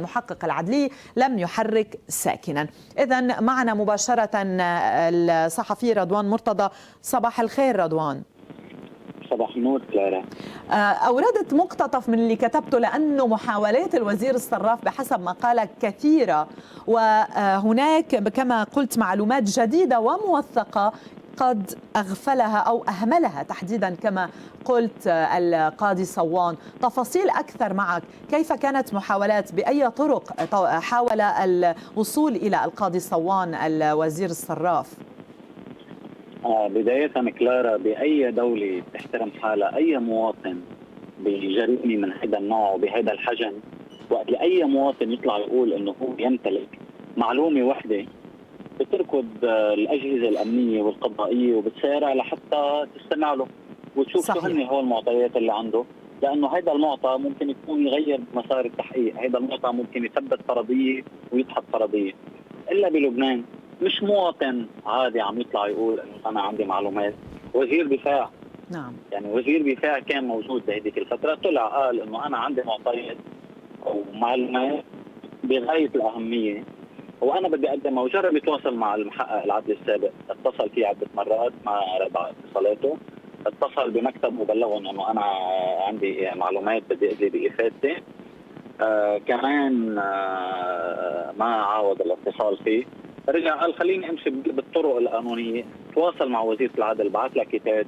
المحقق العدلي لم يحرك ساكنا. إذن معنا مباشرة الصحفي رضوان مرتضى. صباح الخير رضوان. صباح النور كلارا. أوردت مقتطف من اللي كتبته لأنه محاولات الوزير الصراف بحسب ما قال كثيرة، وهناك كما قلت معلومات جديدة وموثقة قد أغفلها أو أهملها تحديدا كما قلت القاضي صوان. تفاصيل أكثر معك، كيف كانت محاولات، بأي طرق حاول الوصول إلى القاضي صوان الوزير الصراف؟ بداية كلارا، بأي دولة تحترم حالها أي مواطن بجريمة من هذا النوع وبهذا الحجم، وقت لأي مواطن يطلع يقول أنه هو يمتلك معلومة واحدة بتركض الأجهزة الأمنية والقضائية وبتسارع لحتى تستمع له وتشوف شو هن هو المعطيات اللي عنده، لأنه هذا المعطى ممكن يكون يغير مسار التحقيق، هذا المعطى ممكن يثبت فرضية ويدحض فرضية. إلا بلبنان مش مواطن عادي عم يطلع يقول انه انا عندي معلومات، وزير دفاع. نعم. يعني وزير دفاع كان موجود بهذيك الفتره، طلع قال انه انا عندي معطيات او معلومات بغايه الاهميه وانا بدي اقدمها، وجرب يتواصل مع المحقق العدلي السابق، اتصل فيه عده مرات ما رد على اتصالاته، اتصل بمكتب وبلغهم انه انا عندي معلومات بدي ادلي بافادتي. كمان ما عاود الاتصال فيه، رجع قال خليني امشي بالطرق القانونيه، تواصل مع وزيره العدل، بعث لها كتاب،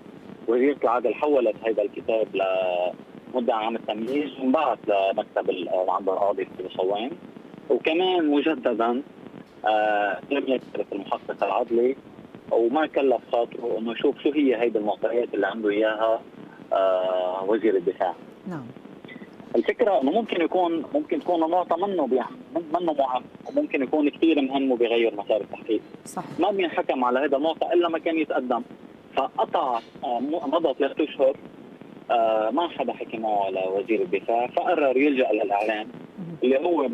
وزيره العدل حولت هذا الكتاب لمدعي عام التمييز وانبعث لمكتب عند القاضي في صوان. وكمان مجددا لم يكترث المحقق العدلي وما كلف خاطره انه يشوف شو هي هيدي المعطيات اللي عنده اياها وزير الدفاع. نعم. الفكره انه ممكن تكون معطى منه مهم، وممكن يكون كثير مهم وبيغير مسار التحقيق. صحيح. ما بينحكم على هذا المعطى الا ما كان يتقدم، فقطع مضى 3 اشهر ما حدا حكي معه على وزير الدفاع، فقرر يلجا للاعلام اللي هو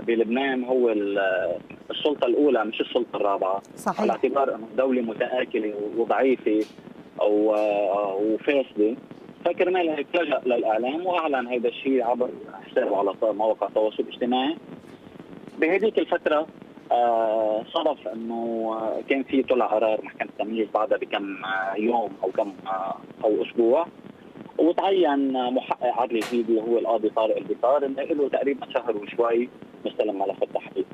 بلبنان هو السلطه الاولى مش السلطه الرابعه. صحيح. على اعتبار انه دوله متاكله وضعيفه وفاسده، فكرمال هيك لجأ للاعلام واعلن هذا الشيء عبر حسابه على مواقع التواصل الاجتماعي. بهذيك الفتره صرف انه كان في طلع قرار محكمه التمييز بعدها بكم يوم او كم او اسبوع، وتعين محقق عدلي جديد هو القاضي طارق البطار اللي له تقريبا شهر وشوي مستلم ملف التحقيق.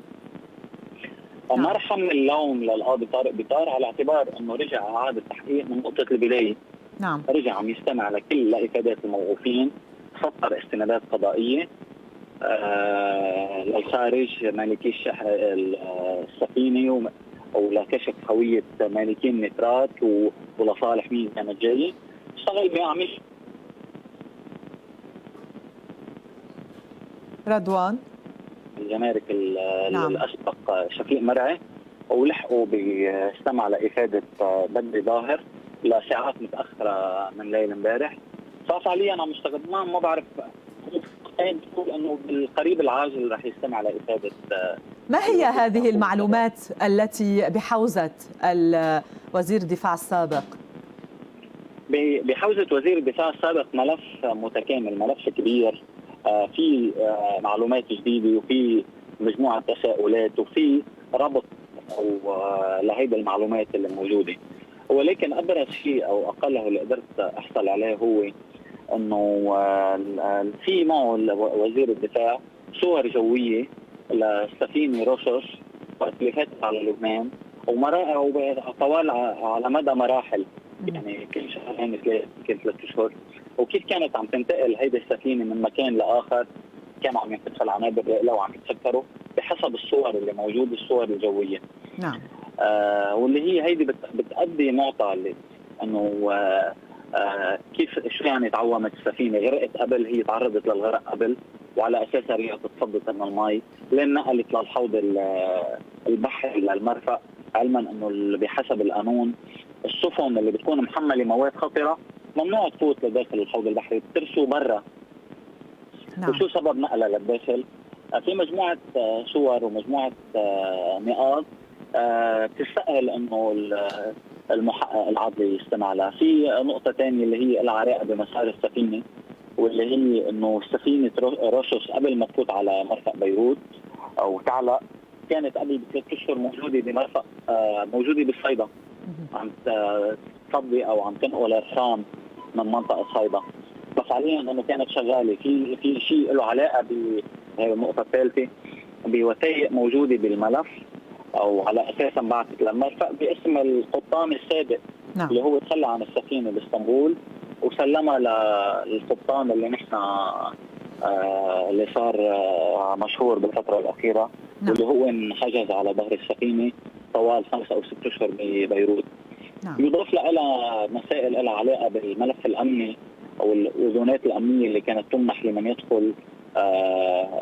ما رح حمل اللوم للقاضي طارق بطار على اعتبار انه رجع اعاد التحقيق من نقطه البدايه. نعم. رجع عم يستمع لكل افادات الموقوفين، سطر استنادات قضائيه للخارج مالكي السفينه ولكشف هويه مالكي النترات ولصالح مين كانت جايه. اشتغل بيعمل رضوان الجمارك نعم. الاسبق شفيق مرعي، ولحقوا باستمع لافاده بدري ظاهر لساعات متاخره من ليل امبارح. ففعليا عم اشتغل ما بعرف، بتقول انه بالقريب العاجل رح يستمع لافاده. ما هي هذه المعلومات التي بحوزه وزير الدفاع السابق؟ بحوزه وزير الدفاع السابق ملف متكامل، ملف كبير، في معلومات جديده وفي مجموعه تساؤلات وفي ربط او لهيدي المعلومات اللي موجوده. ولكن ابرز شيء او اقله اللي قدرت احصل عليه هو انه في معه وزير الدفاع صور جويه لسفينه روسوس وقت اللي فاتت على لبنان، طوال على مدى مراحل، يعني كل شهرين كل 3 اشهر، وكيف كانت عم تنتقل هيدي السفينه من مكان لاخر، كانوا عم ينفتحوا العنابر لها وعم يتسكروا بحسب الصور اللي موجوده، الصور الجويه. نعم. واللي هي هيدي بتأدي معطى اللي انه كيف شو يعني تعومت السفينه، غرقت قبل، هي تعرضت للغرق قبل وعلى اساسها رجعت تصدت من المي لين نقلت للحوض البحري للمرفأ، علما انه بحسب القانون السفن اللي بتكون محمله مواد خطره ممنوع تفوت لداخل الحوض البحري، بترسوا برا. نعم. وشو سبب نقلها للداخل؟ في مجموعه صور ومجموعه نقاط بتستاهل انه المحقق العدلي يستمع لها. في نقطه ثانيه اللي هي لها علاقه بمسار السفينه، واللي هي انه سفينه روشوس قبل ما تفوت على مرفق بيروت او تعلق كانت قبل ب3 اشهر موجوده بمرفق موجوده بالصيدا عم تصدي او عم تنقل الخام من منطقه صيدا. ففعليا انه كانت شغاله في شيء له علاقه بهي النقطه الثالثه بوثائق موجوده بالملف او على اساسا بعثت للمرفق باسم القبطان السابق نعم. اللي هو تخلى عن السفينه باسطنبول وسلمها للقبطان اللي نحن اللي صار مشهور بالفتره الاخيره. نعم. واللي هو انحجز على ظهر السفينه طوال 5 أو 6 اشهر ببيروت. نعم. يضاف لها مسائل لها علاقه بالملف الامني او الاذونات الامنيه اللي كانت تمنح لمن يدخل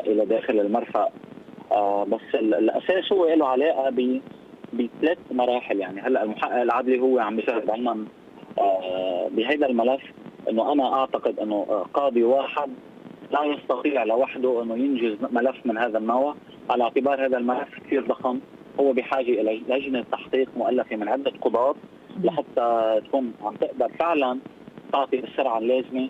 الى داخل المرفق. بس الاساس هو له علاقه ب3 مراحل. يعني هلا المحقق العدلي هو عم بيشرح دائما بهذا الملف انه انا اعتقد انه قاضي واحد لا يستطيع لوحده انه ينجز ملف من هذا النوع، على اعتبار هذا الملف كثير ضخم. هو بحاجه الى لجنه تحقيق مؤلفه من عده قضاة لحتى تكون عم تقدر فعلا تعطي السرعه اللازمه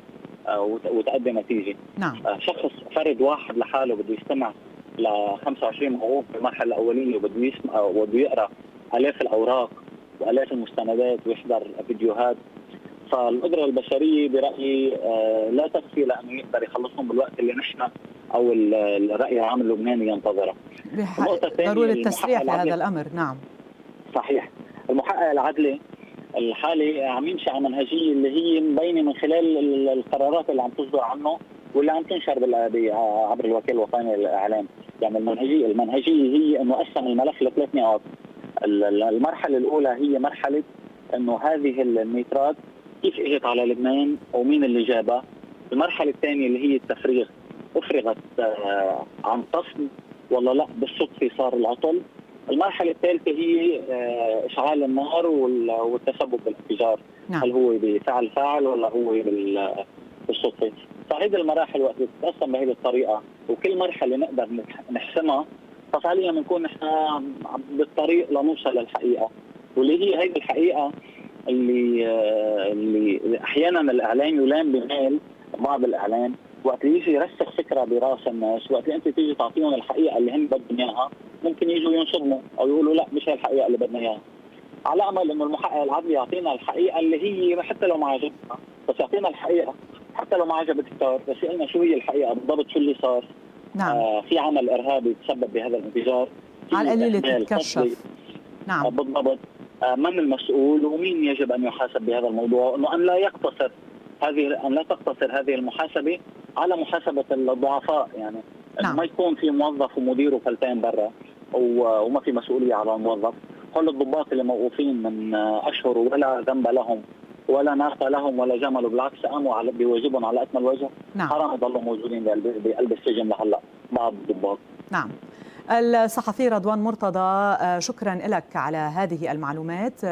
وتقدم نتيجه. نعم. شخص فرد واحد لحاله بده يستمع ل 25 موقوف بالمرحله الاوليه وبده يقرا الاف الاوراق والاف المستندات ويحضر فيديوهات. فالقدره البشريه برايي لا تكفي لانه يقدر يخلصهم بالوقت اللي نحن او الراي العام اللبناني ينتظره. ضروري التسريع في هذا الامر. نعم صحيح. المحقق العدلي الحالي عم يمشي على منهجيه اللي هي مبينه من خلال القرارات اللي عم تصدر عنه واللي عم تنشر عبر الوكيل الوطني للاعلام. يعني المنهجيه هي انه قسم الملف ل3 نقاط. المرحله الاولى هي مرحله انه هذه النيترات كيف اجت على لبنان ومين اللي جابها. المرحله الثانيه اللي هي التفريغ، افرغت عن قصد ولا لا بالصدفه صار العطل. المرحله الثالثه هي اشعال النار والتسبب بالانفجار. نعم. هل هو بفعل فاعل ولا هو بالصدفه. فهذه المراحل وقت تتقسم بهذه الطريقه وكل مرحله نقدر نحسمها ففعليا بنكون نحن بالطريق لنوصل للحقيقه، واللي هي هذه الحقيقه اللي احيانا الاعلام يلام بمال بعض الاعلام وقت يجي يرسخ فكره براس الناس. وقت انت تيجي تعطيهم الحقيقه اللي هم بدهم اياها ممكن يجوا ينصدموا او يقولوا لا مش هي الحقيقه اللي بدنا اياها. على امل انه المحقق العدلي يعطينا الحقيقه اللي هي حتى لو ما عجبتنا، بس يعطينا الحقيقه حتى لو ما عجبت كثار، بس يقول شو هي الحقيقه بالضبط، شو اللي صار. نعم. في عمل ارهابي تسبب بهذا الانفجار على القليل تتكشف. نعم بالضبط. من المسؤول ومين يجب ان يحاسب بهذا الموضوع، انه ان لا تقتصر هذه المحاسبه على محاسبه الضعفاء. يعني نعم. ما يكون في موظف ومدير وفلتين برا وما في مسؤوليه على الموظف. كل الضباط اللي موقوفين من اشهر ولا ذنب لهم ولا ناقه لهم ولا جمل، بالعكس قاموا بواجبهم على اكمل وجه. نعم. حرام يضلوا موجودين بقلب السجن لهلا بعض الضباط. نعم. الصحفي رضوان مرتضى، شكرا لك على هذه المعلومات.